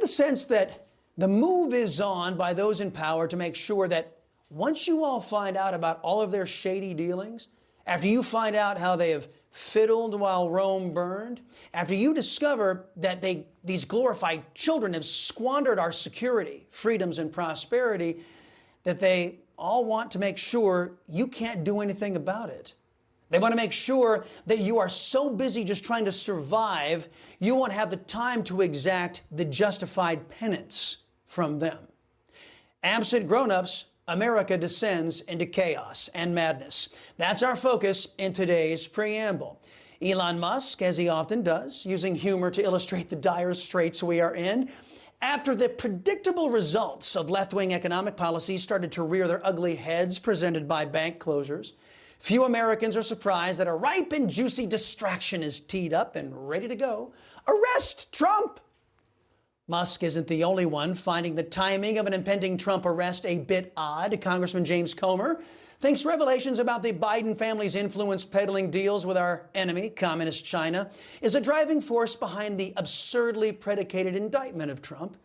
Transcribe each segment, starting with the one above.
the sense that the move is on by those in power to make sure that once you all find out about all of their shady dealings, after you find out how they have fiddled while Rome burned, after you discover that these glorified children have squandered our security, freedoms, and prosperity, that they all want to make sure you can't do anything about it. They want to make sure that you are so busy just trying to survive, you won't have the time to exact the justified penance from them. Absent grown-ups, America descends into chaos and madness. That's our focus in today's preamble. Elon Musk, as he often does, using humor to illustrate the dire straits we are in, after the predictable results of left-wing economic policies started to rear their ugly heads presented by bank closures, few Americans are surprised that a ripe and juicy distraction is teed up and ready to go. Arrest Trump! Musk isn't the only one finding the timing of an impending Trump arrest a bit odd. Congressman James Comer thinks revelations about the Biden family's influence peddling deals with our enemy, Communist China, is a driving force behind the absurdly predicated indictment of Trump.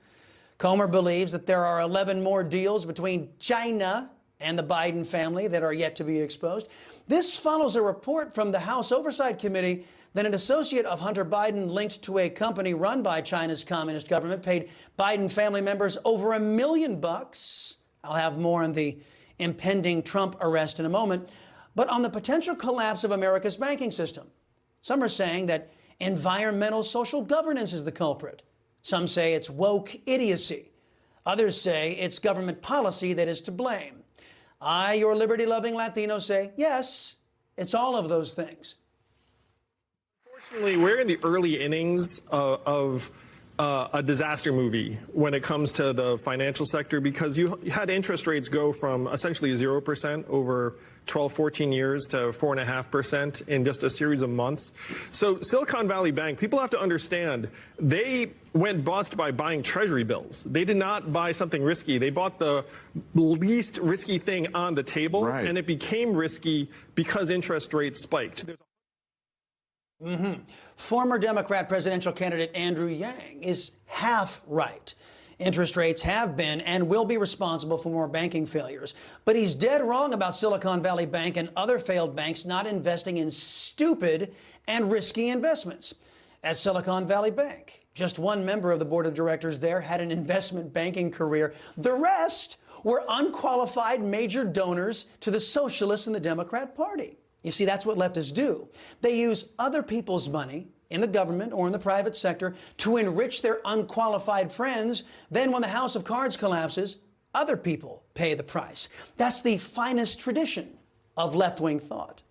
Comer believes that there are 11 more deals between China and the Biden family that are yet to be exposed. This follows a report from the House Oversight Committee that an associate of Hunter Biden linked to a company run by China's communist government paid Biden family members over $1 million. I'll have more on the impending Trump arrest in a moment, but on the potential collapse of America's banking system. Some are saying that environmental social governance is the culprit. Some say it's woke idiocy. Others say it's government policy that is to blame. I, your liberty-loving Latino, say, yes, it's all of those things. Unfortunately, we're in the early innings of a disaster movie when it comes to the financial sector, because you had interest rates go from essentially 0% over 12, 14 years to 4.5% in just a series of months. So Silicon Valley Bank, people have to understand, they went bust by buying treasury bills. They did not buy something risky. They bought the least risky thing on the table, and it became risky because interest rates spiked. Former Democrat presidential candidate Andrew Yang is half right. Interest rates have been and will be responsible for more banking failures. But he's dead wrong about Silicon Valley Bank and other failed banks not investing in stupid and risky investments. At Silicon Valley Bank, just one member of the board of directors there had an investment banking career. The rest were unqualified major donors to the socialists and the Democrat Party. You see, that's what leftists do. They use other people's money in the government or in the private sector to enrich their unqualified friends. Then when the house of cards collapses, other people pay the price. That's the finest tradition of left-wing thought.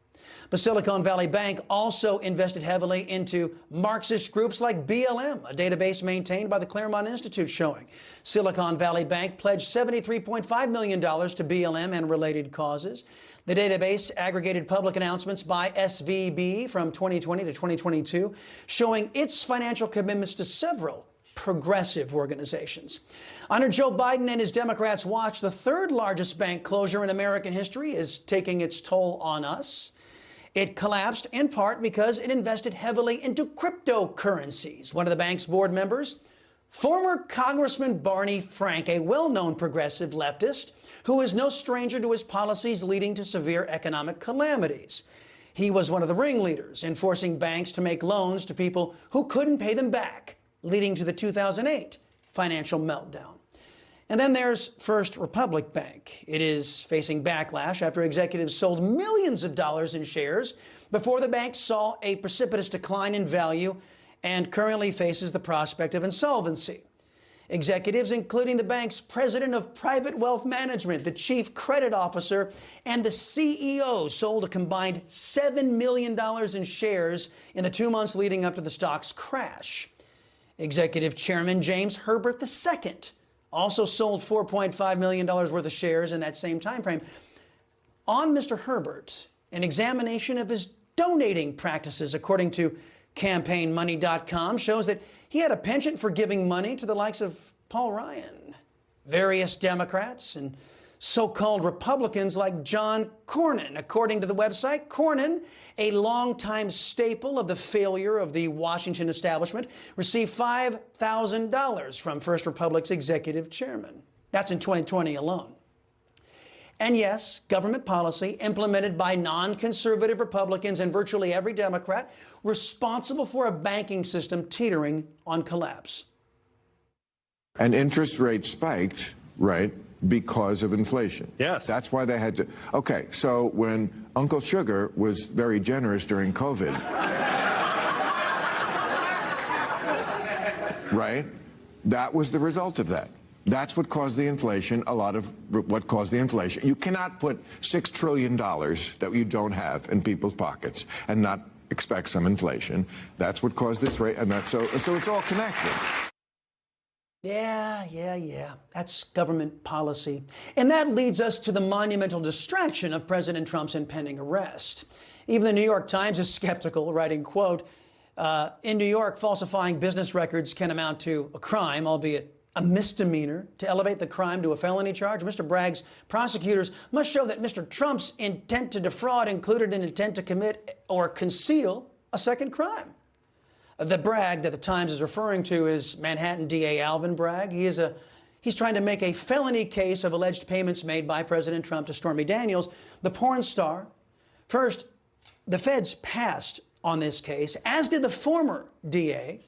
But Silicon Valley Bank also invested heavily into Marxist groups like BLM, a database maintained by the Claremont Institute showing Silicon Valley Bank pledged $73.5 million to BLM and related causes. The database aggregated public announcements by SVB from 2020 to 2022, showing its financial commitments to several progressive organizations. Under Joe Biden and his Democrats' watch, the third largest bank closure in American history is taking its toll on us. It collapsed in part because it invested heavily into cryptocurrencies. One of the bank's board members, former Congressman Barney Frank, a well-known progressive leftist who is no stranger to his policies leading to severe economic calamities. He was one of the ringleaders in forcing banks to make loans to people who couldn't pay them back, leading to the 2008 financial meltdown. And then there's First Republic Bank. It is facing backlash after executives sold millions of dollars in shares before the bank saw a precipitous decline in value and currently faces the prospect of insolvency. Executives, including the bank's president of private wealth management, the chief credit officer, and the CEO, sold a combined $7 million in shares in the 2 months leading up to the stock's crash. Executive Chairman James Herbert II also sold $4.5 million worth of shares in that same time frame. On Mr. Herbert, an examination of his donating practices, according to CampaignMoney.com, shows that he had a penchant for giving money to the likes of Paul Ryan, various Democrats, and so-called Republicans like John Cornyn. According to the website, Cornyn, a longtime staple of the failure of the Washington establishment, received $5,000 from First Republic's executive chairman. That's in 2020 alone. And yes, government policy implemented by non-conservative Republicans and virtually every Democrat responsible for a banking system teetering on collapse. And interest rates spiked, right, because of inflation. Yes. That's why they had to. Okay, so when Uncle Sugar was very generous during COVID, right, that was the result of that. That's what caused the inflation, a lot of what caused the inflation. You cannot put $6 trillion that you don't have in people's pockets and not expect some inflation. That's what caused this rate, and that's so it's all connected. Yeah. That's government policy. And that leads us to the monumental distraction of President Trump's impending arrest. Even the New York Times is skeptical, writing, quote, in New York, falsifying business records can amount to a crime, albeit a misdemeanor. To elevate the crime to a felony charge, Mr. Bragg's prosecutors must show that Mr. Trump's intent to defraud included an intent to commit or conceal a second crime. The Bragg that the Times is referring to is Manhattan DA Alvin Bragg. He's trying to make a felony case of alleged payments made by President Trump to Stormy Daniels, the porn star. First, the feds passed on this case, as did the former DA.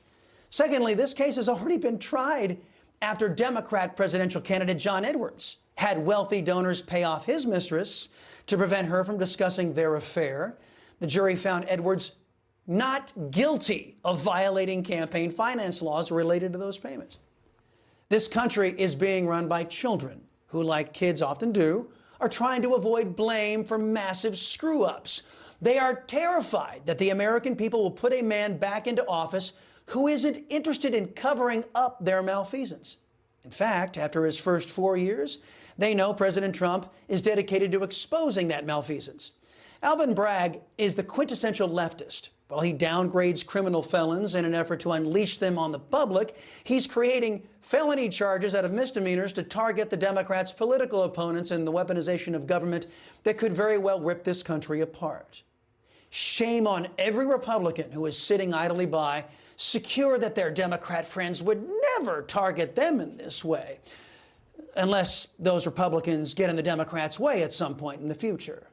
Secondly, this case has already been tried after Democrat presidential candidate John Edwards had wealthy donors pay off his mistress to prevent her from discussing their affair. The jury found Edwards not guilty of violating campaign finance laws related to those payments. This country is being run by children who, like kids often do, are trying to avoid blame for massive screw-ups. They are terrified that the American people will put a man back into office who isn't interested in covering up their malfeasance. In fact, after his first 4 years, they know President Trump is dedicated to exposing that malfeasance. Alvin Bragg is the quintessential leftist. While he downgrades criminal felons in an effort to unleash them on the public, he's creating felony charges out of misdemeanors to target the Democrats' political opponents in the weaponization of government that could very well rip this country apart. Shame on every Republican who is sitting idly by, secure that their Democrat friends would never target them in this way, unless those Republicans get in the Democrats' way at some point in the future.